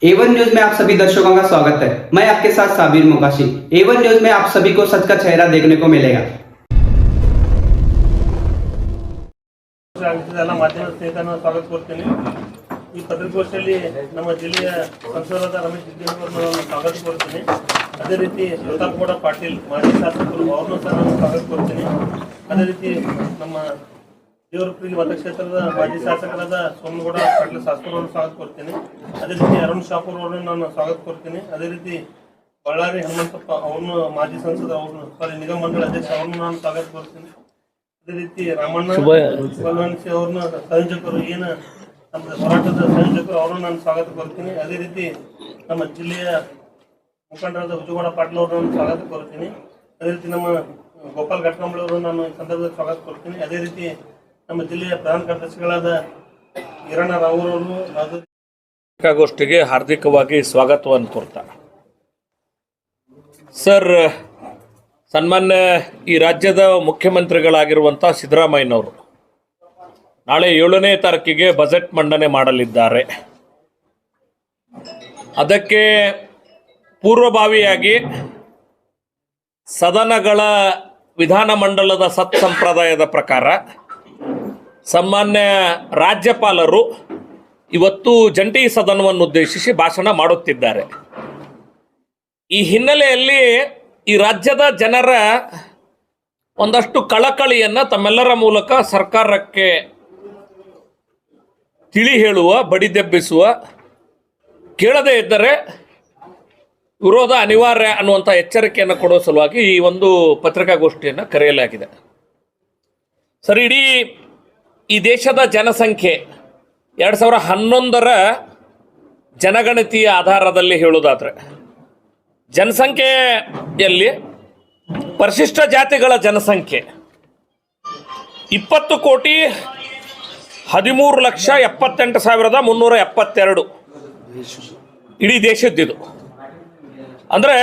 A1 news में आप सभी दर्शकों का स्वागत है। मैं आपके साथ साबिर मोकाशी। A1 न्यूज में आप सभी को सच का चेहरा देखने को मिलेगा। ಮಾಧ್ಯಮ ಸ್ನೇಹಿತರನ್ನು ಸ್ವಾಗತ ಕೊಡ್ತೀನಿ। ಈ ಪತ್ರಿಕಾಗೋಷ್ಠಿಯಲ್ಲಿ ನಮ್ಮ ಜಿಲ್ಲೆಯ ಸಂಸದರಾದ ರಮೇಶ್ ಜಿಗಜಿಣಗಿ ಸ್ವಾಗತ ಕೊಡ್ತೀನಿ। ಅದೇ ರೀತಿ ಪ್ರತಾಪ್ ಗೌಡ ಪಾಟೀಲ್ ಮಾಜಿ ಶಾಸಕರು ಅವ್ರನ್ನೂ ಸಹ ನಾನು ಸ್ವಾಗತ ಕೊಡ್ತೀನಿ। ಅದೇ ರೀತಿ ನಮ್ಮ ದೇವರಪುರಿ ಮತಕ್ಷೇತ್ರದ ಮಾಜಿ ಶಾಸಕರಾದ ಸೋಮನಗೌಡ ಪಾಟೀಲ್ ಶಾಸಕರನ್ನು ಸ್ವಾಗತ ಕೊಡ್ತೀನಿ। ಅದೇ ರೀತಿ ಅರುಣ್ ಶಾಪೂರ್ ಅವರನ್ನು ನಾನು ಸ್ವಾಗತ ಕೊಡ್ತೀನಿ। ಅದೇ ರೀತಿ ಬಳ್ಳಾರಿ ಹನುಮಂತಪ್ಪ ಅವ್ರನ್ನು ಮಾಜಿ ಸಂಸದ ಅವ್ರನ್ನು ನಿಗಮ ಮಂಡಳ ಅಧ್ಯಕ್ಷ ಅವ್ರನ್ನು ನಾನು ಸ್ವಾಗತ ಕೊಡ್ತೀನಿ। ಅದೇ ರೀತಿ ರಾಮಣ್ಣ ಬಲವಂಶಿ ಅವ್ರನ್ನ ಸಂಯೋಜಕರು ಏನು ನಮ್ಮ ಹೋರಾಟದ ಸಂಯೋಜಕರು ಅವ್ರನ್ನ ನಾನು ಸ್ವಾಗತ ಕೊಡ್ತೀನಿ। ಅದೇ ರೀತಿ ನಮ್ಮ ಜಿಲ್ಲೆಯ ಮುಖಂಡರಾದ ಹುಚ್ಚಗೌಡ ಪಾಟೀಲ್ ಅವ್ರನ್ನ ಸ್ವಾಗತ ಕೊಡ್ತೀನಿ। ಅದೇ ರೀತಿ ನಮ್ಮ ಗೋಪಾಲ್ ಘಟಕಂಬಳಿ ಅವರನ್ನು ನಾನು ಈ ಸಂದರ್ಭದಲ್ಲಿ ಸ್ವಾಗತ ಕೊಡ್ತೀನಿ। ಅದೇ ರೀತಿ ನಮ್ಮ ಜಿಲ್ಲೆಯ ಪ್ರಧಾನ ಕಾರ್ಯದರ್ಶಿಗಳಾದ ಈರಣ್ಣ ರಾವ್ ಅವರು ಪತ್ರಿಕಾಗೋಷ್ಠಿಗೆ ಹಾರ್ದಿಕವಾಗಿ ಸ್ವಾಗತವನ್ನು ಕೋರ್ತಾ ಸರ್, ಸನ್ಮಾನ್ಯ ಈ ರಾಜ್ಯದ ಮುಖ್ಯಮಂತ್ರಿಗಳಾಗಿರುವಂಥ ಸಿದ್ದರಾಮಯ್ಯನವರು ನಾಳೆ 7ನೇ ತಾರೀಕಿಗೆ ಬಜೆಟ್ ಮಂಡನೆ ಮಾಡಲಿದ್ದಾರೆ। ಅದಕ್ಕೆ ಪೂರ್ವಭಾವಿಯಾಗಿ ಸದನಗಳ ವಿಧಾನಮಂಡಲದ ಸತ್ಸಂಪ್ರದಾಯದ ಪ್ರಕಾರ ಸನ್ಮಾನ್ಯ ರಾಜ್ಯಪಾಲರು ಇವತ್ತು ಜಂಟಿ ಸದನವನ್ನು ಉದ್ದೇಶಿಸಿ ಭಾಷಣ ಮಾಡುತ್ತಿದ್ದಾರೆ। ಈ ಹಿನ್ನೆಲೆಯಲ್ಲಿ ಈ ರಾಜ್ಯದ ಜನರ ಒಂದಷ್ಟು ಕಳಕಳಿಯನ್ನು ತಮ್ಮೆಲ್ಲರ ಮೂಲಕ ಸರ್ಕಾರಕ್ಕೆ ತಿಳಿ ಹೇಳುವ, ಬಡಿದೆಬ್ಬಿಸುವ, ಕೇಳದೇ ಇದ್ದರೆ ವಿರೋಧ ಅನಿವಾರ್ಯ ಅನ್ನುವಂಥ ಎಚ್ಚರಿಕೆಯನ್ನು ಕೊಡುವ ಸಲುವಾಗಿ ಈ ಒಂದು ಪತ್ರಿಕಾಗೋಷ್ಠಿಯನ್ನು ಕರೆಯಲಾಗಿದೆ। ಸರ್, ಇಡೀ ಈ ದೇಶದ ಜನಸಂಖ್ಯೆ 2011ರ ಜನಗಣತಿಯ ಆಧಾರದಲ್ಲಿ ಹೇಳುವುದಾದರೆ ಜನಸಂಖ್ಯೆಯಲ್ಲಿ ಪರಿಶಿಷ್ಟ ಜಾತಿಗಳ ಜನಸಂಖ್ಯೆ 20,13,78,372 ಇಡೀ ದೇಶದ್ದಿದು, ಅಂದರೆ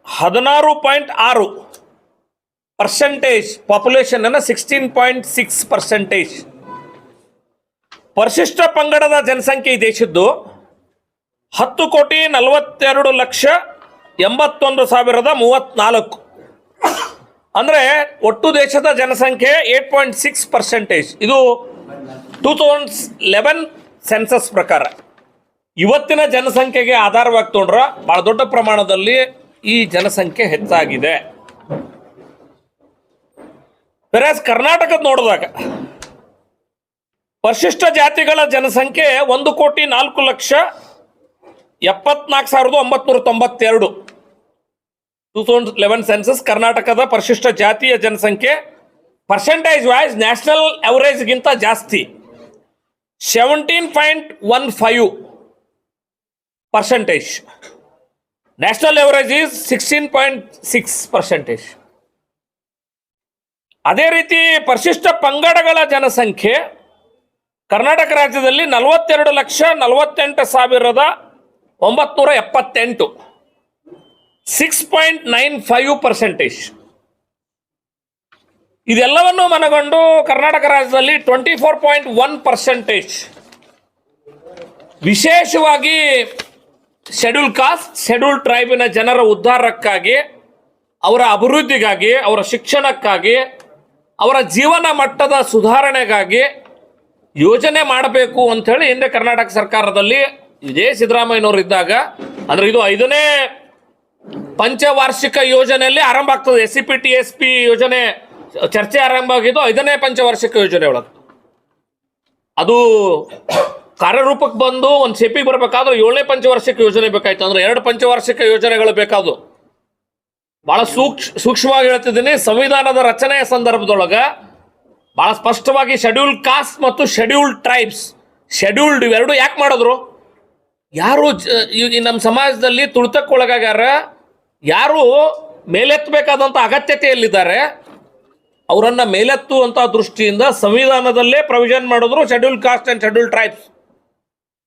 16.6% ಪಾಪ್ಯುಲೇಷನ್ ಅನ್ನು 16.6%. ಪರಿಶಿಷ್ಟ ಪಂಗಡದ ಜನಸಂಖ್ಯೆ ಈ ದೇಶದ್ದು 10,42,81,034, ಅಂದರೆ ಒಟ್ಟು ದೇಶದ ಜನಸಂಖ್ಯೆ 8.6%. ಇದು 2011 ಸೆನ್ಸಸ್ ಪ್ರಕಾರ. ಇವತ್ತಿನ ಜನಸಂಖ್ಯೆಗೆ ಆಧಾರವಾಗಿ ತಗೊಂಡ್ರೆ ಬಹಳ ದೊಡ್ಡ ಪ್ರಮಾಣದಲ್ಲಿ ಈ ಜನಸಂಖ್ಯೆ ಹೆಚ್ಚಾಗಿದೆ. ಬೇರೆ ಕರ್ನಾಟಕದ ನೋಡಿದಾಗ ಪರಿಶಿಷ್ಟ ಜಾತಿಗಳ ಜನಸಂಖ್ಯೆ 1,04,74,992. 2011 ಸೆನ್ಸಸ್ ಕರ್ನಾಟಕದ ಪರಿಶಿಷ್ಟ ಜಾತಿಯ ಜನಸಂಖ್ಯೆ ಪರ್ಸೆಂಟೇಜ್ ವೈಸ್ ನ್ಯಾಷನಲ್ ಅವರೇಜ್ಗಿಂತ ಜಾಸ್ತಿ 17.15%. National average is 16.6%. ಅದೇ ರೀತಿ ಪರಿಶಿಷ್ಟ ಪಂಗಡಗಳ ಜನಸಂಖ್ಯೆ ಕರ್ನಾಟಕ ರಾಜ್ಯದಲ್ಲಿ 42,48,978, 6.95%. ಇದೆಲ್ಲವನ್ನು ಮನಗೊಂಡು ಕರ್ನಾಟಕ ರಾಜ್ಯದಲ್ಲಿ 24.1%. ವಿಶೇಷವಾಗಿ ಶೆಡ್ಯೂಲ್ ಕಾಸ್ಟ್, ಶೆಡ್ಯೂಲ್ ಟ್ರೈಬಿನ ಜನರ ಉದ್ಧಾರಕ್ಕಾಗಿ, ಅವರ ಅಭಿವೃದ್ಧಿಗಾಗಿ, ಅವರ ಶಿಕ್ಷಣಕ್ಕಾಗಿ, ಅವರ ಜೀವನ ಮಟ್ಟದ ಸುಧಾರಣೆಗಾಗಿ ಯೋಜನೆ ಮಾಡಬೇಕು ಅಂಥೇಳಿ ಹಿಂದೆ ಕರ್ನಾಟಕ ಸರ್ಕಾರದಲ್ಲಿ ಇದೇ ಸಿದ್ದರಾಮಯ್ಯನವರು ಇದ್ದಾಗ, ಅಂದರೆ ಇದು 5ನೇ ಪಂಚವಾರ್ಷಿಕ ಯೋಜನೆಯಲ್ಲಿ ಆರಂಭ ಆಗ್ತದೆ. SCPTSP ಯೋಜನೆ ಚರ್ಚೆ ಆರಂಭ ಆಗಿದ್ದು 5ನೇ ಪಂಚವಾರ್ಷಿಕ ಯೋಜನೆ ಒಳಗೆ. ಅದು ಕಾರ್ಯರೂಪಕ್ಕೆ ಬಂದು ಒಂದು ಶೆಪಿಗೆ ಬರಬೇಕಾದ್ರೆ 7ನೇ ಪಂಚವಾರ್ಷಿಕ ಯೋಜನೆ ಬೇಕಾಯ್ತು. ಅಂದರೆ 2 ಪಂಚವಾರ್ಷಿಕ ಯೋಜನೆಗಳು ಬೇಕಾದವು. ಭಾಳ ಸೂಕ್ಷ್ಮವಾಗಿ ಹೇಳ್ತಿದ್ದೀನಿ. ಸಂವಿಧಾನದ ರಚನೆಯ ಸಂದರ್ಭದೊಳಗೆ ಭಾಳ ಸ್ಪಷ್ಟವಾಗಿ ಶೆಡ್ಯೂಲ್ ಕಾಸ್ಟ್ ಮತ್ತು ಶೆಡ್ಯೂಲ್ಡ್ ಟ್ರೈಬ್ಸ್, ಶೆಡ್ಯೂಲ್ಡ್ ಇವೆರಡು ಯಾಕೆ ಮಾಡಿದ್ರು? ಯಾರು ನಮ್ಮ ಸಮಾಜದಲ್ಲಿ ತುಳಿತಕ್ಕೊಳಗಾಗ್ಯಾರ, ಯಾರು ಮೇಲೆತ್ತಬೇಕಾದಂಥ ಅಗತ್ಯತೆಯಲ್ಲಿದ್ದಾರೆ, ಅವರನ್ನು ಮೇಲೆತ್ತುವಂಥ ದೃಷ್ಟಿಯಿಂದ ಸಂವಿಧಾನದಲ್ಲೇ ಪ್ರೊವಿಷನ್ ಮಾಡಿದ್ರು schedule caste and schedule tribes.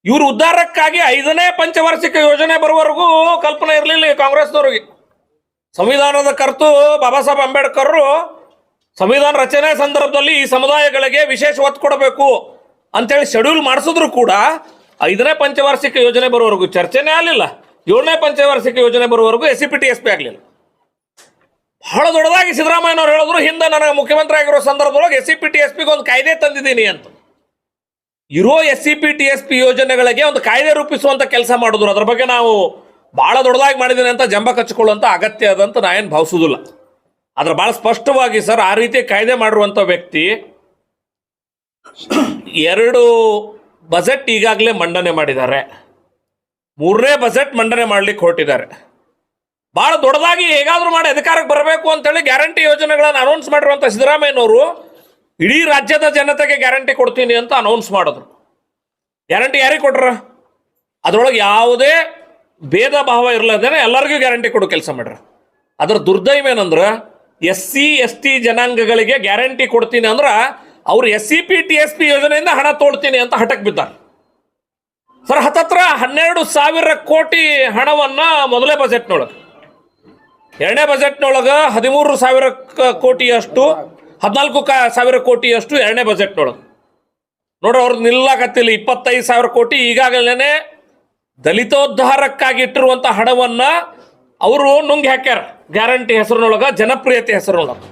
ಇವ್ರ ಉದ್ಧಾರಕ್ಕಾಗಿ 5ನೇ ಪಂಚವಾರ್ಷಿಕ ಯೋಜನೆ ಬರುವವರೆಗೂ ಕಲ್ಪನೆ ಇರಲಿಲ್ಲ ಕಾಂಗ್ರೆಸ್ನವ್ರಿಗೆ. ಸಂವಿಧಾನದ ಕರ್ತು ಬಾಬಾ ಸಾಹೇಬ್ ಅಂಬೇಡ್ಕರ್ ಸಂವಿಧಾನ ರಚನೆ ಸಂದರ್ಭದಲ್ಲಿ ಈ ಸಮುದಾಯಗಳಿಗೆ ವಿಶೇಷ ಒತ್ತು ಕೊಡಬೇಕು ಅಂತೇಳಿ ಶೆಡ್ಯೂಲ್ ಮಾಡಿಸಿದ್ರು ಕೂಡ 5ನೇ ಪಂಚವಾರ್ಷಿಕ ಯೋಜನೆ ಬರುವವರೆಗೂ ಚರ್ಚೆನೇ ಆಗಲಿಲ್ಲ. 7ನೇ ಪಂಚವಾರ್ಷಿಕ ಯೋಜನೆ ಬರುವವರೆಗೂ SCP TSP ಆಗಲಿಲ್ಲ. ಬಹಳ ದೊಡ್ಡದಾಗಿ ಸಿದ್ದರಾಮಯ್ಯನವ್ರು ಹೇಳಿದ್ರು, ಹಿಂದೆ ನನಗೆ ಮುಖ್ಯಮಂತ್ರಿ ಆಗಿರೋ ಸಂದರ್ಭದೊಳಗೆ SCP TSPಗೆ ಒಂದು ಕಾಯ್ದೆ ತಂದಿದ್ದೀನಿ ಅಂತ. ಇರೋ SCP TSP ಯೋಜನೆಗಳಿಗೆ ಒಂದು ಕಾಯ್ದೆ ರೂಪಿಸುವಂತ ಕೆಲಸ ಮಾಡಿದ್ರು. ಅದ್ರ ಬಗ್ಗೆ ನಾವು ಬಹಳ ದೊಡ್ಡದಾಗಿ ಮಾಡಿದ್ದೀನಿ ಅಂತ ಜಂಬ ಕಚ್ಕೊಳ್ಳುವಂತ ಅಗತ್ಯ ಅದಂತ ನಾ ಏನು ಭಾವಿಸೋದಿಲ್ಲ. ಆದ್ರೆ ಬಹಳ ಸ್ಪಷ್ಟವಾಗಿ ಸರ್, ಆ ರೀತಿ ಕಾಯ್ದೆ ಮಾಡಿರುವಂತ ವ್ಯಕ್ತಿ 2 ಬಜೆಟ್ ಈಗಾಗಲೇ ಮಂಡನೆ ಮಾಡಿದ್ದಾರೆ, 3ನೇ ಬಜೆಟ್ ಮಂಡನೆ ಮಾಡ್ಲಿಕ್ಕೆ ಹೊರಟಿದ್ದಾರೆ. ಬಹಳ ದೊಡ್ಡದಾಗಿ ಹೇಗಾದ್ರೂ ಮಾಡಿ ಅಧಿಕಾರಕ್ಕೆ ಬರಬೇಕು ಅಂತೇಳಿ ಗ್ಯಾರಂಟಿ ಯೋಜನೆಗಳನ್ನು ಅನೌನ್ಸ್ ಮಾಡಿರುವಂತ ಸಿದ್ದರಾಮಯ್ಯನವರು ಇಡೀ ರಾಜ್ಯದ ಜನತೆಗೆ ಗ್ಯಾರಂಟಿ ಕೊಡ್ತೀನಿ ಅಂತ ಅನೌನ್ಸ್ ಮಾಡಿದ್ರು. ಗ್ಯಾರಂಟಿ ಯಾರಿಗೆ ಕೊಟ್ರ? ಅದರೊಳಗೆ ಯಾವುದೇ ಭೇದ ಭಾವ ಇರಲಾರ್ದೇನೆ ಎಲ್ಲರಿಗೂ ಗ್ಯಾರಂಟಿ ಕೊಡೋ ಕೆಲಸ ಮಾಡ್ರ. ಅದರ ದುರ್ದೈವ ಏನಂದ್ರೆ SC ST ಜನಾಂಗಗಳಿಗೆ ಗ್ಯಾರಂಟಿ ಕೊಡ್ತೀನಿ ಅಂದ್ರೆ ಅವ್ರು SCP TSP ಯೋಜನೆಯಿಂದ ಹಣ ತೋಡ್ತೀನಿ ಅಂತ ಹಠಕ್ಕೆ ಬಿದ್ದಾರೆ. ಸರ್, ಹತ್ತತ್ರ 12,000 ಕೋಟಿ ಹಣವನ್ನ ಮೊದಲೇ ಬಜೆಟ್ನೊಳಗೆ, 2ನೇ ಬಜೆಟ್ನೊಳಗೆ 13,000 ಕೋಟಿಯಷ್ಟು, 14,000 ಕೋಟಿಯಷ್ಟು 2ನೇ ಬಜೆಟ್ನೊಳಗೆ. ನೋಡ್ರಿ, ಅವ್ರದ್ದು ನಿಲ್ಲಕತ್ತಿಲ್ಲ. 25,000 ಕೋಟಿ ಈಗಾಗಲೇ ದಲಿತೋದ್ಧಾರಕ್ಕಾಗಿ ಇಟ್ಟಿರುವಂತ ಹಣವನ್ನ ಅವರು ನುಂಗಿ ಹಾಕ್ಯಾರ ಗ್ಯಾರಂಟಿ ಹೆಸರಿನೊಳಗ, ಜನಪ್ರಿಯತೆ ಹೆಸರಿನೊಳಗೆ.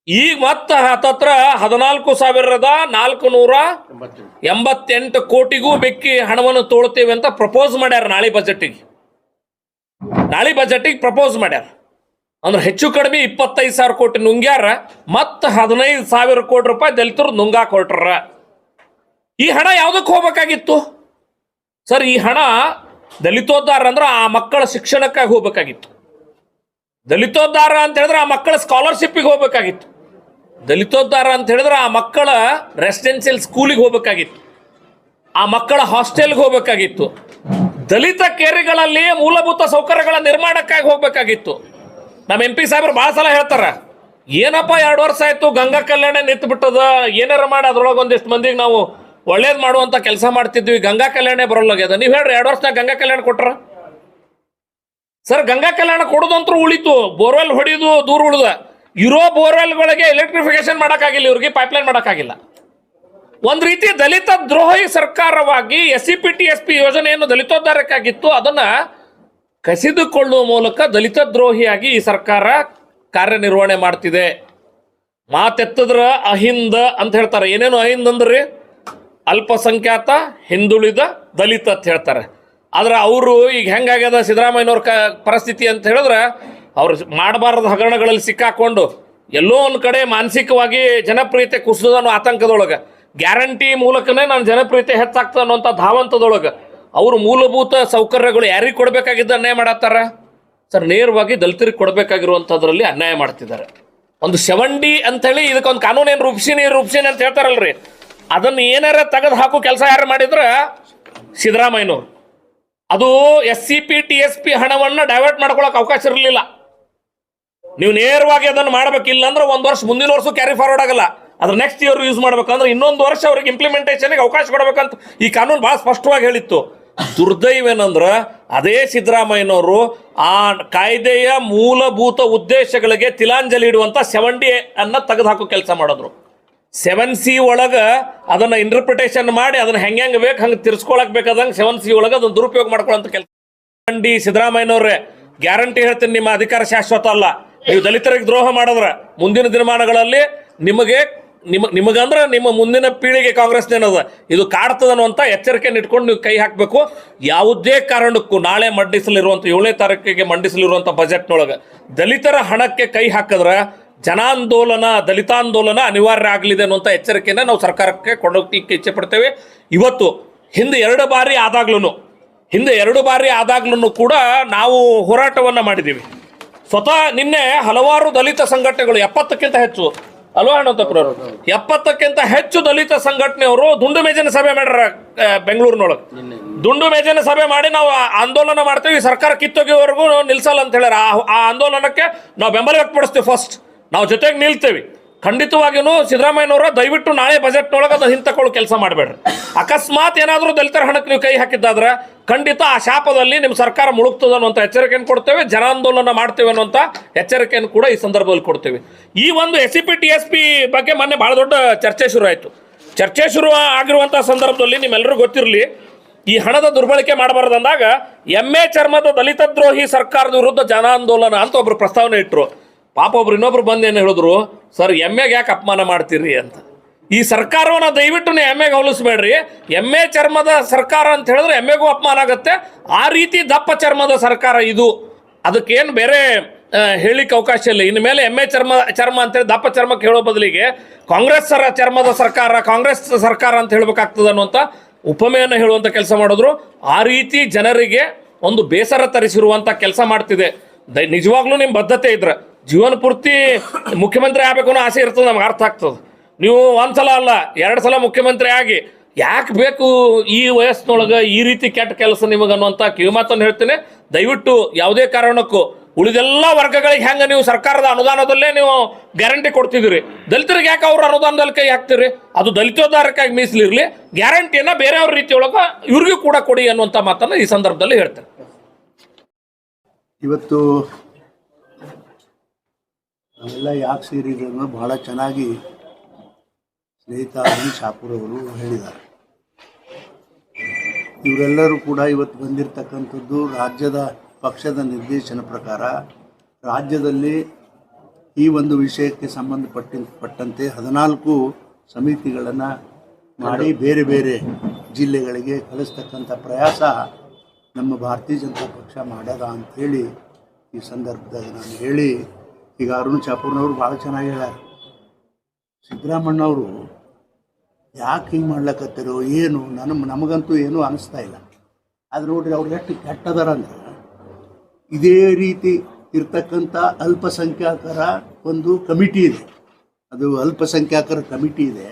ಈಗ ಮತ್ತೆ ಹತ್ತತ್ರ 14,488 ಕೋಟಿಗೂ ಬೆಕ್ಕಿ ಹಣವನ್ನು ತೋಳ್ತೇವೆ ಅಂತ ಪ್ರಪೋಸ್ ಮಾಡ್ಯಾರ. ನಾಳೆ ಬಜೆಟಿಗೆ ಪ್ರಪೋಸ್ ಮಾಡ್ಯಾರ. ಅಂದ್ರೆ ಹೆಚ್ಚು ಕಡಿಮೆ 25,000 ಕೋಟಿ ನುಂಗ್ಯಾರ, ಮತ್ತೆ 15,000 ಕೋಟಿ ರೂಪಾಯಿ ದಲಿತರು ನುಂಗಾಕ್ ಹೊರಟ್ರ. ಈ ಹಣ ಯಾವ್ದಕ್ಕೆ ಹೋಗ್ಬೇಕಾಗಿತ್ತು ಸರ್? ಈ ಹಣ ದಲಿತೋದ್ಧಾರ ಅಂದ್ರೆ ಆ ಮಕ್ಕಳ ಶಿಕ್ಷಣಕ್ಕಾಗಿ ಹೋಗ್ಬೇಕಾಗಿತ್ತು. ದಲಿತೋದ್ಧಾರ ಅಂತ ಹೇಳಿದ್ರೆ ಆ ಮಕ್ಕಳ ಸ್ಕಾಲರ್ಶಿಪ್ಪಿಗೆ ಹೋಗ್ಬೇಕಾಗಿತ್ತು. ದಲಿತೋದ್ಧಾರ ಅಂತ ಹೇಳಿದ್ರೆ ಆ ಮಕ್ಕಳ ರೆಸಿಡೆನ್ಷಿಯಲ್ ಸ್ಕೂಲಿಗೆ ಹೋಗ್ಬೇಕಾಗಿತ್ತು, ಆ ಮಕ್ಕಳ ಹಾಸ್ಟೆಲ್ಗೆ ಹೋಗ್ಬೇಕಾಗಿತ್ತು, ದಲಿತ ಕೇರಿಗಳಲ್ಲಿ ಮೂಲಭೂತ ಸೌಕರ್ಯಗಳ ನಿರ್ಮಾಣಕ್ಕಾಗಿ ಹೋಗ್ಬೇಕಾಗಿತ್ತು. ನಮ್ಮ MP ಸಾಹೇಬ್ರು ಭಾಳ ಸಲ ಹೇಳ್ತಾರ, ಏನಪ್ಪ 2 ವರ್ಷ ಆಯ್ತು ಗಂಗಾ ಕಲ್ಯಾಣ ನಿಂತು ಬಿಟ್ಟದ, ಏನಾರ ಮಾಡಿ ಅದ್ರೊಳಗೆ ಒಂದಿಷ್ಟು ಮಂದಿಗೆ ನಾವು ಒಳ್ಳೇದು ಮಾಡುವಂತ ಕೆಲಸ ಮಾಡ್ತಿದ್ವಿ, ಗಂಗಾ ಕಲ್ಯಾಣ ಬರೋಲ್ಲಾಗ್ಯದ. ನೀವು ಹೇಳ್ರಿ, 2 ವರ್ಷದಾಗ ಗಂಗಾ ಕಲ್ಯಾಣ ಕೊಟ್ರ? ಸರ್, ಗಂಗಾ ಕಲ್ಯಾಣ ಕೊಡೋದಂತೂ ಉಳಿತು, ಬೋರ್ವೆಲ್ ಹೊಡಿದು ದೂರ ಉಳಿದ. ಇರೋ ಬೋರ್ವೆಲ್ಗಳಿಗೆ ಎಲೆಕ್ಟ್ರಿಫಿಕೇಶನ್ ಮಾಡೋಕ್ಕಾಗಿಲ್ಲ, ಇವ್ರಿಗೆ ಪೈಪ್ಲೈನ್ ಮಾಡೋಕ್ಕಾಗಿಲ್ಲ. ಒಂದು ರೀತಿ ದಲಿತ ದ್ರೋಹಿ ಸರ್ಕಾರವಾಗಿ SCP TSP ಯೋಜನೆಯನ್ನು ದಲಿತೋದ್ಧಾರಕ್ಕಾಗಿತ್ತು, ಅದನ್ನ ಕಸಿದುಕೊಳ್ಳುವ ಮೂಲಕ ದಲಿತ ದ್ರೋಹಿಯಾಗಿ ಈ ಸರ್ಕಾರ ಕಾರ್ಯನಿರ್ವಹಣೆ ಮಾಡ್ತಿದೆ. ಮಾತೆತ್ತದ್ರ ಅಹಿಂದ ಅಂತ ಹೇಳ್ತಾರೆ. ಏನೇನು ಅಹಿಂದ ಅಂದ್ರಿ? ಅಲ್ಪಸಂಖ್ಯಾತ, ಹಿಂದುಳಿದ, ದಲಿತ ಅಂತ ಹೇಳ್ತಾರೆ. ಆದ್ರೆ ಅವರು ಈಗ ಹೆಂಗಾಗ್ಯದ ಸಿದ್ದರಾಮಯ್ಯನವ್ರ ಪರಿಸ್ಥಿತಿ ಅಂತ ಹೇಳಿದ್ರೆ, ಅವ್ರು ಮಾಡಬಾರದ ಹಗರಣಗಳಲ್ಲಿ ಸಿಕ್ಕಾಕೊಂಡು ಎಲ್ಲೋ ಒಂದು ಕಡೆ ಮಾನಸಿಕವಾಗಿ ಜನಪ್ರಿಯತೆ ಕುಸಿದ ಅನ್ನೋ ಆತಂಕದೊಳಗೆ, ಗ್ಯಾರಂಟಿ ಮೂಲಕನೇ ನಾನು ಜನಪ್ರಿಯತೆ ಹೆಚ್ಚಾಗ್ತದೆ ಅನ್ನೋಂಥ ಧಾವಂತದೊಳಗೆ ಅವರು ಮೂಲಭೂತ ಸೌಕರ್ಯಗಳು ಯಾರಿಗೆ ಕೊಡಬೇಕಾಗಿದ್ದ ಅನ್ಯಾಯ ಮಾಡತ್ತಾರ ಸರ್. ನೇರವಾಗಿ ದಲಿತರಿಗೆ ಕೊಡಬೇಕಾಗಿರುವಂಥದ್ರಲ್ಲಿ ಅನ್ಯಾಯ ಮಾಡ್ತಿದ್ದಾರೆ. ಒಂದು 70 ಅಂತೇಳಿ ಇದಕ್ಕೊಂದು ಕಾನೂನೇನು ರೂಪಿಸಿನಿ ಅಂತ ಹೇಳ್ತಾರಲ್ರಿ, ಅದನ್ನು ಏನಾರ ತೆಗೆದು ಹಾಕೋ ಕೆಲಸ ಯಾರು ಮಾಡಿದ್ರೆ ಸಿದ್ದರಾಮಯ್ಯನವರು. ಅದು SCP TSP ಹಣವನ್ನು ಡೈವರ್ಟ್ ಮಾಡ್ಕೊಳಕ್ಕೆ ಅವಕಾಶ ಇರಲಿಲ್ಲ. ನೀವು ನೇರವಾಗಿ ಅದನ್ನು ಮಾಡಬೇಕಿಲ್ಲ ಅಂದ್ರೆ 1 ವರ್ಷ ಮುಂದಿನ ವರ್ಷ ಕ್ಯಾರಿ ಫಾರ್ವರ್ಡ್ ಆಗಲ್ಲ. ಅದ್ರ ನೆಕ್ಸ್ಟ್ ಇಯರ್ ಯೂಸ್ ಮಾಡ್ಬೇಕಂದ್ರೆ ಇನ್ನೊಂದು ವರ್ಷ ಅವ್ರಿಗೆ ಇಂಪ್ಲಿಮೆಂಟೇಷನ್ಗೆ ಅವಕಾಶ ಕೊಡಬೇಕಂತ ಈ ಕಾನೂನು ಬಹಳ ಸ್ಪಷ್ಟವಾಗಿ ಹೇಳಿತ್ತು. ದುರ್ದೈವ ಏನಂದ್ರೆ ಅದೇ ಸಿದ್ದರಾಮಯ್ಯನವರು ಆ ಕಾಯ್ದೆಯ ಮೂಲಭೂತ ಉದ್ದೇಶಗಳಿಗೆ ತಿಲಾಂಜಲಿ ಇಡುವಂತ 70 ಅನ್ನ ತೆಗೆದುಹಾಕೋ ಕೆಲಸ ಮಾಡಿದ್ರು. 7C ಒಳಗೆ ಅದನ್ನ ಇಂಟರ್ಪ್ರಿಟೇಷನ್ ಮಾಡಿ ಅದನ್ನ ಹೆಂಗೆ ಬೇಕು ಹಂಗೆ ತಿರ್ಸ್ಕೊಳಕ್ ಬೇಕಾದಂಗೆ 7C ಒಳಗೆ ಅದನ್ನ ದುರುಪಯೋಗ ಮಾಡ್ಕೊಳ್ಳೋಂಥ ಕೆಲಸ. ಸಿದ್ದರಾಮಯ್ಯನವ್ರೆ, ಗ್ಯಾರಂಟಿ ಹೇಳ್ತೀನಿ, ನಿಮ್ಮ ಅಧಿಕಾರ ಶಾಶ್ವತ ಅಲ್ಲ. ನೀವು ದಲಿತರಿಗೆ ದ್ರೋಹ ಮಾಡಿದ್ರೆ ಮುಂದಿನ ದಿನಮಾನಗಳಲ್ಲಿ ನಿಮಗಂದ್ರೆ ನಿಮ್ಮ ಮುಂದಿನ ಪೀಳಿಗೆ ಕಾಂಗ್ರೆಸ್ನೇನದ ಇದು ಕಾಡ್ತದ ಅನ್ನುವಂಥ ಎಚ್ಚರಿಕೆಯನ್ನು ಇಟ್ಕೊಂಡು ನೀವು ಕೈ ಹಾಕಬೇಕು. ಯಾವುದೇ ಕಾರಣಕ್ಕೂ ನಾಳೆ ಮಂಡಿಸಲಿರುವಂಥ 7ನೇ ತಾರೀಕಿಗೆ ಮಂಡಿಸಲಿರುವಂಥ ಬಜೆಟ್ನೊಳಗೆ ದಲಿತರ ಹಣಕ್ಕೆ ಕೈ ಹಾಕಿದ್ರೆ ಜನಾಂದೋಲನ, ದಲಿತಾಂದೋಲನ ಅನಿವಾರ್ಯ ಆಗಲಿದೆ ಅನ್ನುವಂಥ ಎಚ್ಚರಿಕೆಯನ್ನು ನಾವು ಸರ್ಕಾರಕ್ಕೆ ಕೊಡೋಕ್ಕೆ ಇಚ್ಛೆ ಪಡ್ತೇವೆ. ಇವತ್ತು ಹಿಂದೆ 2 ಬಾರಿ ಆದಾಗ್ಲೂ ಕೂಡ ನಾವು ಹೋರಾಟವನ್ನು ಮಾಡಿದ್ದೀವಿ. ಸ್ವತಃ ನಿನ್ನೆ ಹಲವಾರು ದಲಿತ ಸಂಘಟನೆಗಳು 70ಕ್ಕಿಂತ ಹೆಚ್ಚು ಅಲ್ವಾ ಅಣ್ಣತಪ್ಪರವರು 70ಕ್ಕಿಂತ ಹೆಚ್ಚು ದಲಿತ ಸಂಘಟನೆಯವರು ದುಂಡು ಮೇಜಿನ ಸಭೆ ಮಾಡ್ಯಾರ ಬೆಂಗಳೂರಿನೊಳಗೆ. ದುಂಡು ಮೇಜಿನ ಸಭೆ ಮಾಡಿ ನಾವು ಆಂದೋಲನ ಮಾಡ್ತೀವಿ, ಸರ್ಕಾರ ಕಿತ್ತೊಗೆವರೆಗೂ ನಿಲ್ಸಲ್ಲ ಅಂತ ಹೇಳ್ಯಾರ. ಆ ಆಂದೋಲನಕ್ಕೆ ನಾವು ಬೆಂಬಲ ವ್ಯಕ್ತಪಡಿಸ್ತೀವಿ. ಫಸ್ಟ್ ನಾವು ಜೊತೆಗೆ ನಿಲ್ತೇವೆ. ಖಂಡಿತವಾಗಿಯೂ ಸಿದ್ದರಾಮಯ್ಯನವರ ದಯವಿಟ್ಟು ನಾಳೆ ಬಜೆಟ್ನೊಳಗೆ ಅದು ಹಿಂತಕೊಳ್ಳೋ ಕೆಲಸ ಮಾಡಬೇಡ್ರಿ. ಅಕಸ್ಮಾತ್ ಏನಾದರೂ ದಲಿತರ ಹಣಕ್ಕೆ ನೀವು ಕೈ ಹಾಕಿದ್ದಾದ್ರೆ ಖಂಡಿತ ಆ ಶಾಪದಲ್ಲಿ ನಿಮ್ಮ ಸರ್ಕಾರ ಮುಳುಗ್ತದೆ ಅನ್ನುವಂಥ ಎಚ್ಚರಿಕೆಯನ್ನು ಕೊಡ್ತೇವೆ. ಜನಾಂದೋಲನ ಮಾಡ್ತೇವೆ ಅನ್ನುವಂಥ ಎಚ್ಚರಿಕೆಯನ್ನು ಕೂಡ ಈ ಸಂದರ್ಭದಲ್ಲಿ ಕೊಡ್ತೇವೆ. ಈ ಒಂದು SCP TSP ಬಗ್ಗೆ ಮೊನ್ನೆ ಭಾಳ ದೊಡ್ಡ ಚರ್ಚೆ ಶುರು ಆಯಿತು. ಚರ್ಚೆ ಶುರು ಆಗಿರುವಂಥ ಸಂದರ್ಭದಲ್ಲಿ ನಿಮ್ಮೆಲ್ಲರೂ ಗೊತ್ತಿರಲಿ, ಈ ಹಣದ ದುರ್ಬಳಕೆ ಮಾಡಬಾರ್ದು ಅಂದಾಗ ಎಮ್ಮೆ ಚರ್ಮದ ದಲಿತ ದ್ರೋಹಿ ಸರ್ಕಾರದ ವಿರುದ್ಧ ಜನಾಂದೋಲನ ಅಂತ ಒಬ್ರು ಪ್ರಸ್ತಾವನೆ ಇಟ್ಟರು. ಪಾಪ ಒಬ್ರು ಇನ್ನೊಬ್ರು ಬಂದು ಏನು ಹೇಳಿದ್ರು, ಸರ್ ಎಮ್ಮೆಗೆ ಯಾಕೆ ಅಪಮಾನ ಮಾಡ್ತೀರಿ ಅಂತ. ಈ ಸರ್ಕಾರವನ್ನು ದಯವಿಟ್ಟು ನೀವು ಎಮ್ಮೆಗೆ ಹೋಲಿಸ್ಬೇಡ್ರಿ. ಎಮ್ಮೆ ಚರ್ಮದ ಸರ್ಕಾರ ಅಂತ ಹೇಳಿದ್ರೆ ಎಮ್ಮೆಗೂ ಅಪಮಾನ ಆಗುತ್ತೆ. ಆ ರೀತಿ ದಪ್ಪ ಚರ್ಮದ ಸರ್ಕಾರ ಇದು, ಅದಕ್ಕೇನು ಬೇರೆ ಹೇಳಿಕ್ಕೆ ಅವಕಾಶ ಇಲ್ಲ. ಇನ್ನು ಮೇಲೆ ಎಮ್ಮೆ ಚರ್ಮ ಅಂತೇಳಿ ದಪ್ಪ ಚರ್ಮಕ್ಕೆ ಹೇಳೋ ಬದಲಿಗೆ ಕಾಂಗ್ರೆಸ್ ಚರ್ಮದ ಸರ್ಕಾರ, ಕಾಂಗ್ರೆಸ್ ಸರ್ಕಾರ ಅಂತ ಹೇಳಬೇಕಾಗ್ತದೆ ಅನ್ನುವಂಥ ಉಪಮೆಯನ್ನು ಹೇಳುವಂಥ ಕೆಲಸ ಮಾಡಿದ್ರು. ಆ ರೀತಿ ಜನರಿಗೆ ಒಂದು ಬೇಸರ ತರಿಸಿರುವಂಥ ಕೆಲಸ ಮಾಡ್ತಿದೆ. ನಿಜವಾಗ್ಲೂ ನಿಮ್ಮ ಬದ್ಧತೆ ಇದ್ರೆ ಜೀವನ ಪೂರ್ತಿ ಮುಖ್ಯಮಂತ್ರಿ ಆಗಬೇಕು ಅನ್ನೋ ಆಸೆ ಇರ್ತದೆ, ನಮ್ಗೆ ಅರ್ಥ ಆಗ್ತದೆ. ನೀವು ಒಂದ್ಸಲ ಅಲ್ಲ 2 ಸಲ ಮುಖ್ಯಮಂತ್ರಿ ಆಗಿ ಯಾಕೆ ಬೇಕು ಈ ವಯಸ್ಸಿನೊಳಗೆ ಈ ರೀತಿ ಕೆಟ್ಟ ಕೆಲಸ ನಿಮಗೆ ಅನ್ನುವಂಥ ಕಿವಿಮಾತನ್ನು ಹೇಳ್ತೀನಿ. ದಯವಿಟ್ಟು ಯಾವುದೇ ಕಾರಣಕ್ಕೂ ಉಳಿದೆಲ್ಲ ವರ್ಗಗಳಿಗೆ ಹೆಂಗೆ ನೀವು ಸರ್ಕಾರದ ಅನುದಾನದಲ್ಲೇ ನೀವು ಗ್ಯಾರಂಟಿ ಕೊಡ್ತಿದ್ದೀರಿ, ದಲಿತರಿಗೆ ಯಾಕೆ ಅವ್ರ ಅನುದಾನದಲ್ಲಿ ಕೈ ಹಾಕ್ತೀರಿ? ಅದು ದಲಿತೋದ್ಧಾರಕ್ಕಾಗಿ ಮೀಸಲಿರಲಿ, ಗ್ಯಾರಂಟಿಯನ್ನು ಬೇರೆಯವ್ರ ರೀತಿಯೊಳಗೆ ಇವ್ರಿಗೂ ಕೂಡ ಕೊಡಿ ಅನ್ನುವಂಥ ಮಾತನ್ನು ಈ ಸಂದರ್ಭದಲ್ಲಿ ಹೇಳ್ತೇನೆ. ಇವತ್ತು ನಾವೆಲ್ಲ ಯಾಕೆ ಸೇರಿದ್ರು ಬಹಳ ಚೆನ್ನಾಗಿ ಸ್ನೇಹಿತ ಅರುಣ್ ಶಾಪೂರ್ ಅವರು ಹೇಳಿದ್ದಾರೆ. ಇವರೆಲ್ಲರೂ ಕೂಡ ಇವತ್ತು ಬಂದಿರತಕ್ಕಂಥದ್ದು ರಾಜ್ಯದ ಪಕ್ಷದ ನಿರ್ದೇಶನ ಪ್ರಕಾರ ರಾಜ್ಯದಲ್ಲಿ ಈ ಒಂದು ವಿಷಯಕ್ಕೆ ಸಂಬಂಧಪಟ್ಟಂತೆ 14 ಸಮಿತಿಗಳನ್ನು ಮಾಡಿ ಬೇರೆ ಬೇರೆ ಜಿಲ್ಲೆಗಳಿಗೆ ಕಳಿಸ್ತಕ್ಕಂಥ ಪ್ರಯಾಸ ನಮ್ಮ ಭಾರತೀಯ ಜನತಾ ಪಕ್ಷ ಮಾಡ್ಯದ ಅಂಥೇಳಿ ಈ ಸಂದರ್ಭದಾಗ ನಾನು ಹೇಳಿ, ಈಗ ಅರುಣ್ ಶಾಪೂರ್ನವರು ಭಾಳ ಚೆನ್ನಾಗಿ ಹೇಳ್ಯಾರ. ಸಿದ್ದರಾಮಣ್ಣವರು ಯಾಕೆ ಹಿಂಗೆ ಮಾಡ್ಲಕತ್ತಾರೋ ಏನು ನಮಗಂತೂ ಏನೂ ಅನ್ನಿಸ್ತಾ ಇಲ್ಲ. ಆದ್ರೆ ನೋಡ್ರಿ ಅವ್ರು ಎಷ್ಟು ಕೆಟ್ಟದಾರ ಅಂದ್ರೆ, ಇದೇ ರೀತಿ ಇರ್ತಕ್ಕಂಥ ಅಲ್ಪಸಂಖ್ಯಾತರ ಒಂದು ಕಮಿಟಿ ಇದೆ, ಅದು ಅಲ್ಪಸಂಖ್ಯಾತರ ಕಮಿಟಿ ಇದೆ.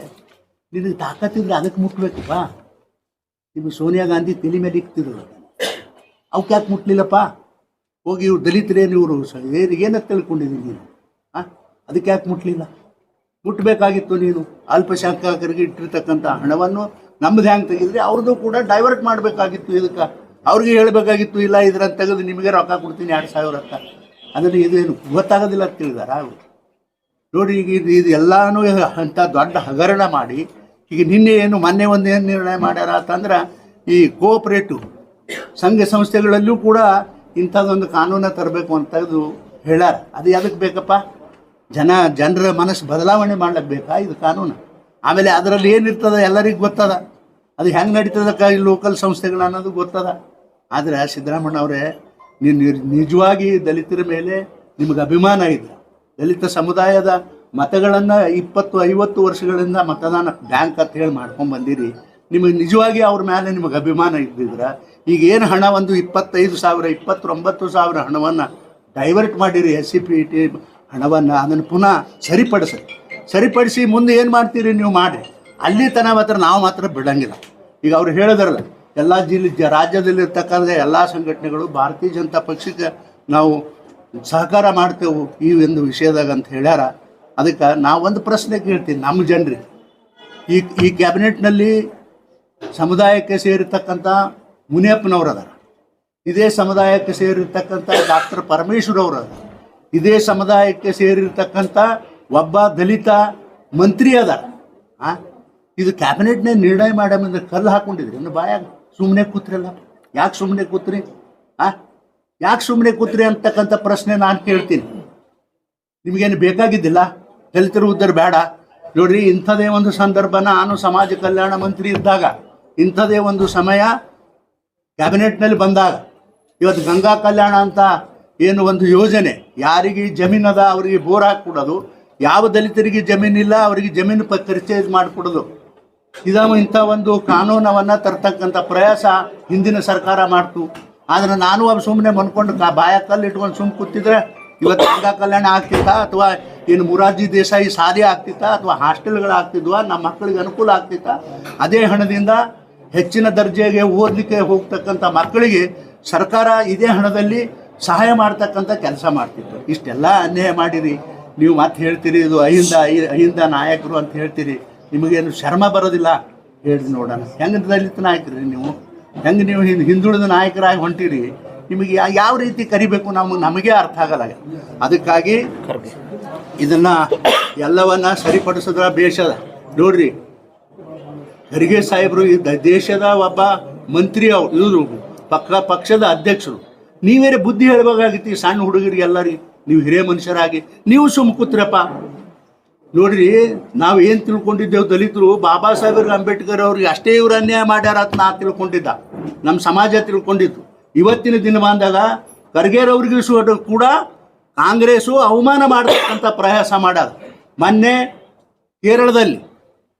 ನಿನಗೆ ತಾಕತ್ತಿದ್ರೆ ಅದಕ್ಕೆ ಮುಟ್ಬೇಕಪ್ಪ. ನಿಮಗೆ ಸೋನಿಯಾ ಗಾಂಧಿ ತಲೆ ಮೇಲೆ ಇಕ್ತಿದ್ರು, ಅವಕ್ಕೆ ಯಾಕೆ ಮುಟ್ಲಿಲ್ಲಪ್ಪ? ಹೋಗಿ ಇವ್ರು ದಲಿತರೇನು ಇವರು ಏನಕ್ಕೆ ತಿಳ್ಕೊಂಡಿದ್ದೀನಿ ನೀನು? ಅದಕ್ಕೆ ಯಾಕೆ ಮುಟ್ಲಿಲ್ಲ? ಮುಟ್ಟಬೇಕಾಗಿತ್ತು ನೀನು. ಅಲ್ಪಸಂಖ್ಯಾತರಿಗೆ ಇಟ್ಟಿರ್ತಕ್ಕಂಥ ಹಣವನ್ನು ನಮ್ಮದು ಹೆಂಗೆ ತೆಗೆದ್ರೆ ಅವ್ರದ್ದು ಕೂಡ ಡೈವರ್ಟ್ ಮಾಡಬೇಕಾಗಿತ್ತು. ಇದಕ್ಕೆ ಅವ್ರಿಗೆ ಹೇಳಬೇಕಾಗಿತ್ತು, ಇಲ್ಲ ಇದ್ರಂತ ತೆಗೆದು ನಿಮಗೆ ರೊಕ್ಕ ಕೊಡ್ತೀನಿ 2,000 ಅಂತ. ಅದನ್ನು ಇದೇನು ಗೊತ್ತಾಗೋದಿಲ್ಲ ಅಂತ ತಿಳಿದಾರ ಅವರು? ನೋಡಿ, ಈಗ ಇದು ಎಲ್ಲನೂ ಅಂಥ ದೊಡ್ಡ ಹಗರಣ ಮಾಡಿ, ಈಗ ನಿನ್ನೆ ಮೊನ್ನೆ ಒಂದು ಏನು ನಿರ್ಣಯ ಮಾಡ್ಯಾರ ಅಂತಂದ್ರೆ, ಈ ಕೋಆಪರೇಟಿವ್ ಸಂಘ ಸಂಸ್ಥೆಗಳಲ್ಲೂ ಕೂಡ ಇಂಥದ್ದೊಂದು ಕಾನೂನು ತರಬೇಕು ಅಂತದ್ದು ಹೇಳ್ಯಾರ. ಅದು ಯಾವುದಕ್ಕೆ ಬೇಕಪ್ಪ? ಜನರ ಮನಸ್ಸು ಬದಲಾವಣೆ ಮಾಡ್ಲಿಕ್ಕೆ ಬೇಕಾ ಇದು ಕಾನೂನು? ಆಮೇಲೆ ಅದರಲ್ಲಿ ಏನಿರ್ತದೆ ಎಲ್ಲರಿಗೂ ಗೊತ್ತದ, ಅದು ಹೆಂಗೆ ನಡೀತದಕ್ಕ ಈ ಲೋಕಲ್ ಸಂಸ್ಥೆಗಳು ಅನ್ನೋದು ಗೊತ್ತದ. ಆದರೆ ಸಿದ್ದರಾಮಣ್ಣ ಅವರೇ, ನೀವು ನಿಜವಾಗಿ ದಲಿತರ ಮೇಲೆ ನಿಮಗೆ ಅಭಿಮಾನ ಇದೆ, ದಲಿತ ಸಮುದಾಯದ ಮತಗಳನ್ನು 20-50 ವರ್ಷಗಳಿಂದ ಮತದಾನ ಬ್ಯಾಂಕ್ ಅಂತ ಹೇಳಿ ಮಾಡ್ಕೊಂಡು ಬಂದಿರಿ. ನಿಮಗೆ ನಿಜವಾಗಿ ಅವ್ರ ಮೇಲೆ ನಿಮಗೆ ಅಭಿಮಾನ ಇದ್ದಿದ್ರೆ ಈಗ ಏನು ಹಣ ಒಂದು 25,000 29,000 ಹಣವನ್ನು ಡೈವರ್ಟ್ ಮಾಡಿರಿ, SCPT ಹಣವನ್ನು, ಅದನ್ನು ಪುನಃ ಸರಿಪಡಿಸಿ ಮುಂದೆ ಏನು ಮಾಡ್ತೀರಿ ನೀವು ಮಾಡಿ. ಅಲ್ಲಿ ಮಾತ್ರ ನಾವು ಮಾತ್ರ ಬಿಡಂಗಿಲ್ಲ. ಈಗ ಅವ್ರು ಹೇಳಿದ್ರಲ್ಲ, ಎಲ್ಲ ರಾಜ್ಯದಲ್ಲಿರ್ತಕ್ಕಂಥ ಎಲ್ಲ ಸಂಘಟನೆಗಳು ಭಾರತೀಯ ಜನತಾ ಪಕ್ಷಕ್ಕೆ ನಾವು ಸಹಕಾರ ಮಾಡ್ತೇವೆ ಈ ಒಂದು ವಿಷಯದಾಗ ಅಂತ ಹೇಳ್ಯಾರ. ಅದಕ್ಕೆ ನಾವೊಂದು ಪ್ರಶ್ನೆ ಕೇಳ್ತೀನಿ ನಮ್ಮ ಜನರಿಗೆ. ಈ ಕ್ಯಾಬಿನೆಟ್ನಲ್ಲಿ ಸಮುದಾಯಕ್ಕೆ ಸೇರಿರ್ತಕ್ಕಂಥ ಮುನಿಯಪ್ಪನವರು ಅದಾರ, ಇದೇ ಸಮುದಾಯಕ್ಕೆ ಸೇರಿರ್ತಕ್ಕಂಥ ಡಾಕ್ಟರ್ ಪರಮೇಶ್ವರ್ ಅವರು ಅದಾರ, ಇದೇ ಸಮುದಾಯಕ್ಕೆ ಸೇರಿರ್ತಕ್ಕಂಥ ಒಬ್ಬ ದಲಿತ ಮಂತ್ರಿ ಅದಾರ. ಇದು ಕ್ಯಾಬಿನೆಟ್ನೇ ನಿರ್ಣಯ ಮಾಡಂದ್ರೆ ಕಲ್ಲು ಹಾಕ್ಕೊಂಡಿದ್ರಿ ಇನ್ನು ಬಾಯಾಗ ಸುಮ್ಮನೆ ಕೂತ್ರಿಲ್ಲ. ಯಾಕೆ ಸುಮ್ಮನೆ ಕೂತ್ರಿ? ಯಾಕೆ ಸುಮ್ಮನೆ ಕೂತ್ರಿ ಅಂತಕ್ಕಂಥ ಪ್ರಶ್ನೆ ನಾನು ಕೇಳ್ತೀನಿ. ನಿಮಗೇನು ಬೇಕಾಗಿದ್ದಿಲ್ಲ? ದಲಿತರು ಉದ್ಧಾರ ಬೇಡ? ನೋಡ್ರಿ, ಇಂಥದೇ ಒಂದು ಸಂದರ್ಭ ನಾನು ಸಮಾಜ ಕಲ್ಯಾಣ ಮಂತ್ರಿ ಇದ್ದಾಗ, ಇಂಥದೇ ಒಂದು ಸಮಯ ಕ್ಯಾಬಿನೆಟ್ನಲ್ಲಿ ಬಂದಾಗ, ಇವತ್ತು ಗಂಗಾ ಕಲ್ಯಾಣ ಅಂತ ಏನು ಒಂದು ಯೋಜನೆ, ಯಾರಿಗೆ ಜಮೀನದ ಅವರಿಗೆ ಬೋರ್ ಹಾಕ್ಕೊಡೋದು, ಯಾವ ದಲಿತರಿಗೆ ಜಮೀನಿಲ್ಲ ಅವರಿಗೆ ಜಮೀನು ಪರಿಚಯ ಮಾಡಿಕೊಡೋದು, ಇಂಥ ಒಂದು ಕಾನೂನವನ್ನು ತರ್ತಕ್ಕಂಥ ಪ್ರಯಾಸ ಹಿಂದಿನ ಸರ್ಕಾರ ಮಾಡ್ತು. ಆದರೆ ನಾನು ಅವು ಸುಮ್ಮನೆ ಮನ್ಕೊಂಡು ಬಾಯ ಕಲ್ಲು ಇಟ್ಕೊಂಡು ಸುಮ್ಮನೆ ಕೂತಿದ್ರೆ ಇವತ್ತು ಗಂಗಾ ಕಲ್ಯಾಣ ಆಗ್ತಿತ್ತಾ, ಅಥವಾ ಏನು ಮೊರಾರ್ಜಿ ದೇಸಾಯಿ ಶಾಲೆ ಆಗ್ತಿತ್ತಾ, ಅಥವಾ ಹಾಸ್ಟೆಲ್ಗಳು ಆಗ್ತಿದ್ವಾ, ನಮ್ಮ ಮಕ್ಕಳಿಗೆ ಅನುಕೂಲ ಆಗ್ತಿತ್ತಾ? ಅದೇ ಹಣದಿಂದ ಹೆಚ್ಚಿನ ದರ್ಜೆಗೆ ಓದಲಿಕ್ಕೆ ಹೋಗ್ತಕ್ಕಂಥ ಮಕ್ಕಳಿಗೆ ಸರ್ಕಾರ ಇದೇ ಹಣದಲ್ಲಿ ಸಹಾಯ ಮಾಡ್ತಕ್ಕಂಥ ಕೆಲಸ ಮಾಡ್ತಿತ್ತು. ಇಷ್ಟೆಲ್ಲ ಅನ್ಯಾಯ ಮಾಡಿರಿ. ನೀವು ಮತ್ತೆ ಹೇಳ್ತೀರಿ ಇದು ಅಹಿಂದ ನಾಯಕರು ಅಂತ ಹೇಳ್ತೀರಿ. ನಿಮಗೇನು ಶರ್ಮ ಬರೋದಿಲ್ಲ? ಹೇಳಿ ನೋಡೋಣ, ಹೆಂಗೆ ದಲಿತ ನಾಯಕರಿ ನೀವು? ಹೆಂಗೆ ನೀವು ಹಿಂದುಳಿದ ನಾಯಕರಾಗಿ ಹೊಂಟಿರಿ? ನಿಮಗೆ ಯಾವ ರೀತಿ ಕರಿಬೇಕು ನಮಗೆ ಅರ್ಥ ಆಗಲ್ಲ. ಅದಕ್ಕಾಗಿ ಇದನ್ನು ಎಲ್ಲವನ್ನ ಸರಿಪಡಿಸಿದ್ರೆ ಬೇಷದ. ನೋಡ್ರಿ, ಖರ್ಗೆ ಸಾಹೇಬರು ಈ ದೇಶದ ಒಬ್ಬ ಮಂತ್ರಿ, ಅವ್ರು ಇವರು ಪಕ್ಷದ ಅಧ್ಯಕ್ಷರು. ನೀವೇರೆ ಬುದ್ಧಿ ಹೇಳ್ಬೇಕಾಗಿತ್ತು ಈ ಸಣ್ಣ ಹುಡುಗರಿಗೆ ಎಲ್ಲರಿಗೆ. ನೀವು ಹಿರಿಯ ಮನುಷ್ಯರಾಗಿ ನೀವು ಸುಮ್ಮ ಕೂತ್ರಪ್ಪ. ನೋಡ್ರಿ, ನಾವು ಏನು ತಿಳ್ಕೊಂಡಿದ್ದೇವೆ, ದಲಿತರು ಬಾಬಾ ಸಾಹೇಬ್ ಅಂಬೇಡ್ಕರ್ ಅವ್ರಿಗೆ ಅಷ್ಟೇ ಇವ್ರು ಅನ್ಯಾಯ ಮಾಡ್ಯಾರ ಅಂತ ನಾ ತಿಳ್ಕೊಂಡಿದ್ದ, ನಮ್ಮ ಸಮಾಜ ತಿಳ್ಕೊಂಡಿತ್ತು. ಇವತ್ತಿನ ದಿನಮಾನದಾಗ ಖರ್ಗೆರವ್ರಿಗೂ ಕೂಡ ಕಾಂಗ್ರೆಸ್ಸು ಅವಮಾನ ಮಾಡತಕ್ಕಂಥ ಪ್ರಯಾಸ ಮಾಡೋದು. ಮೊನ್ನೆ ಕೇರಳದಲ್ಲಿ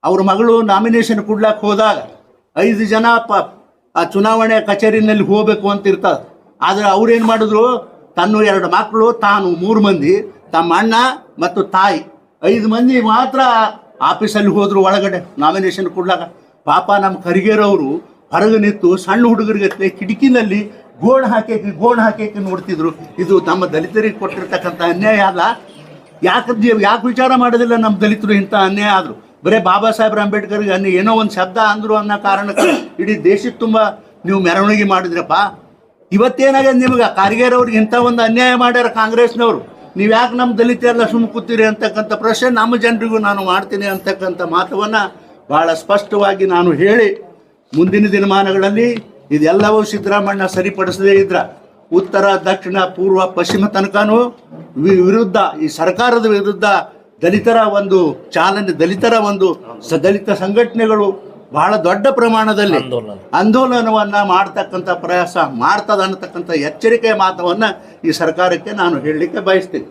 ಅವ್ರ ಮಗಳು ನಾಮಿನೇಷನ್ ಕೊಡ್ಲಕ್ಕೆ ಹೋದಾಗ 5 ಜನ ಆ ಚುನಾವಣೆ ಕಚೇರಿನಲ್ಲಿ ಹೋಗಬೇಕು ಅಂತ ಇರ್ತದೆ. ಆದರೆ ಅವ್ರೇನು ಮಾಡಿದ್ರು, ತನ್ನ 2 ಮಕ್ಕಳು, ತಾನು 3 ಮಂದಿ, ತಮ್ಮ ಅಣ್ಣ ಮತ್ತು ತಾಯಿ 5 ಮಂದಿ ಮಾತ್ರ ಆಫೀಸಲ್ಲಿ ಹೋದ್ರು ಒಳಗಡೆ ನಾಮಿನೇಷನ್ ಕೊಡ್ಲಾಕ. ಪಾಪ ನಮ್ಮ ಖರ್ಗೆರವರು ಹೊರಗೆ ನಿಂತು ಸಣ್ಣ ಹುಡುಗರಿಗೆ ಕಿಟಕಿನಲ್ಲಿ ಗೋಣ್ ಹಾಕಿ ನೋಡ್ತಿದ್ರು. ಇದು ನಮ್ಮ ದಲಿತರಿಗೆ ಕೊಟ್ಟಿರ್ತಕ್ಕಂಥ ಅನ್ಯಾಯ ಅಲ್ಲ. ಯಾಕೆ ವಿಚಾರ ಮಾಡೋದಿಲ್ಲ ನಮ್ಮ ದಲಿತರು ಇಂಥ ಅನ್ಯಾಯ ಆದರು? ಬರೀ ಬಾಬಾ ಸಾಹೇಬ್ ಅಂಬೇಡ್ಕರ್ಗೆ ಏನೋ ಒಂದು ಶಬ್ದ ಅಂದರು ಅನ್ನೋ ಕಾರಣಕ್ಕೆ ಇಡೀ ದೇಶದ ತುಂಬ ನೀವು ಮೆರವಣಿಗೆ ಮಾಡಿದ್ರಪ್ಪ. ಇವತ್ತೇನಾಗ್ಯದ ನಿಮ್ಗೆ? ಖರ್ಗೆರವ್ರಿಗೆ ಇಂಥ ಒಂದು ಅನ್ಯಾಯ ಮಾಡ್ಯಾರ ಕಾಂಗ್ರೆಸ್ನವರು. ನೀವು ಯಾಕೆ ನಮ್ಮ ದಲಿತರೆಲ್ಲ ಸುಮ್ಮ ಕೂತೀರಿ ಅಂತಕ್ಕಂಥ ಪ್ರಶ್ನೆ ನಮ್ಮ ಜನರಿಗೂ ನಾನು ಮಾಡ್ತೀನಿ ಅಂತಕ್ಕಂಥ ಮಾತವನ್ನು ಭಾಳ ಸ್ಪಷ್ಟವಾಗಿ ನಾನು ಹೇಳಿ, ಮುಂದಿನ ದಿನಮಾನಗಳಲ್ಲಿ ಇದೆಲ್ಲವೂ ಸಿದ್ದರಾಮಣ್ಣ ಸರಿಪಡಿಸದೇ ಇದ್ರ ಉತ್ತರ, ದಕ್ಷಿಣ, ಪೂರ್ವ, ಪಶ್ಚಿಮ ತನಕನೂ ವಿರುದ್ಧ, ಈ ಸರ್ಕಾರದ ವಿರುದ್ಧ ದಲಿತರ ಒಂದು ಚಾಲನೆ, ದಲಿತ ಸಂಘಟನೆಗಳು ಬಹಳ ದೊಡ್ಡ ಪ್ರಮಾಣದಲ್ಲಿ ಆಂದೋಲನವನ್ನ ಮಾಡ್ತಕ್ಕಂಥ ಪ್ರಯಾಸ ಮಾಡ್ತದ ಅನ್ನತಕ್ಕಂಥ ಎಚ್ಚರಿಕೆಯ ಮಾತವನ್ನ ಈ ಸರ್ಕಾರಕ್ಕೆ ನಾನು ಹೇಳಲಿಕ್ಕೆ ಬಯಸ್ತೀನಿ.